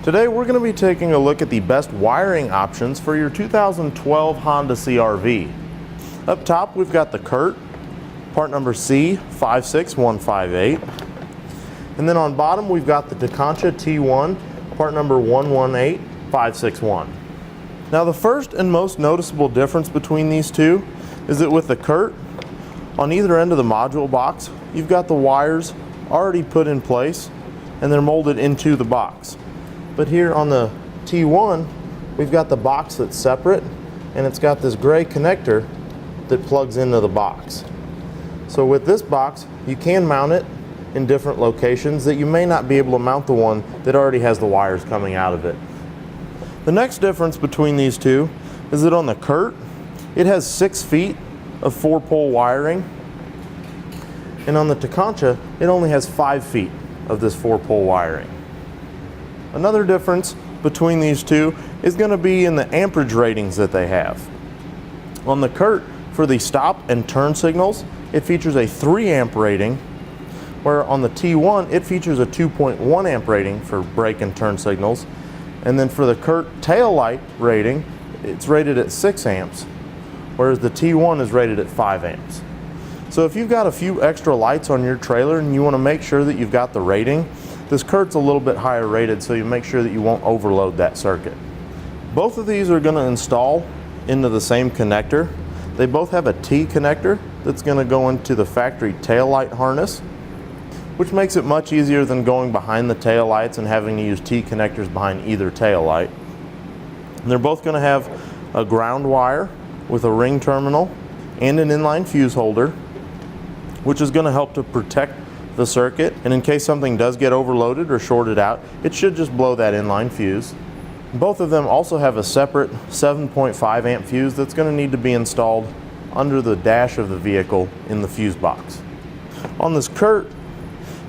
Today we're going to be taking a look at the best wiring options for your 2012 Honda CR-V. Up top we've got the Curt, part number C56158. And then on bottom we've got the Tekonsha T-One, part number 118561. Now the first and most noticeable difference between these two is that with the Curt, on either end of the module box, you've got the wires already put in place and they're molded into the box. But here on the T-One, we've got the box that's separate and it's got this gray connector that plugs into the box. So with this box, you can mount it in different locations that you may not be able to mount the one that already has the wires coming out of it. The next difference between these two is that on the Curt, it has 6 feet of 4-pole wiring, and on the Tekonsha, it only has 5 feet of this 4-pole wiring. Another difference between these two is going to be in the amperage ratings that they have. On the Curt, for the stop and turn signals, it features a 3 amp rating, where on the T-One, it features a 2.1 amp rating for brake and turn signals. And then for the Curt tail light rating, it's rated at 6 amps, whereas the T-One is rated at 5 amps. So if you've got a few extra lights on your trailer and you want to make sure that you've got the rating, this Curt's a little bit higher rated, so you make sure that you won't overload that circuit. Both of these are going to install into the same connector. They both have a T connector that's going to go into the factory tail light harness, which makes it much easier than going behind the tail lights and having to use T connectors behind either tail light. And they're both going to have a ground wire with a ring terminal and an inline fuse holder, which is going to help to protect the circuit, and in case something does get overloaded or shorted out, it should just blow that inline fuse. Both of them also have a separate 7.5 amp fuse that's going to need to be installed under the dash of the vehicle in the fuse box. On this Curt,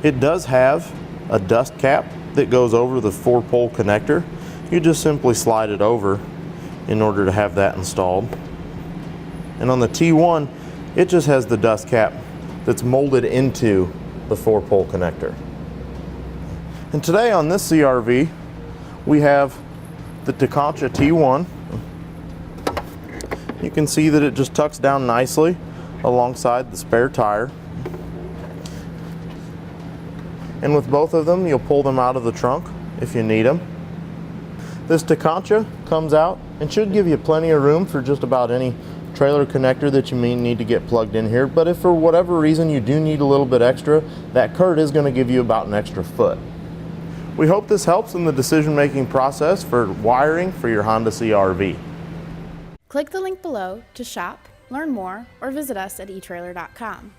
it does have a dust cap that goes over the 4-pole connector. You just simply slide it over in order to have that installed. And on the T-One, it just has the dust cap that's molded into the 4-pole connector. And today on this CR-V, we have the Tekonsha T-One. You can see that it just tucks down nicely alongside the spare tire. And with both of them, you'll pull them out of the trunk if you need them. This Tekonsha comes out and should give you plenty of room for just about any trailer connector that you may need to get plugged in here. But if for whatever reason you do need a little bit extra, that Curt is going to give you about an extra foot. We hope this helps in the decision-making process for wiring for your Honda CR-V. Click the link below to shop, learn more, or visit us at etrailer.com.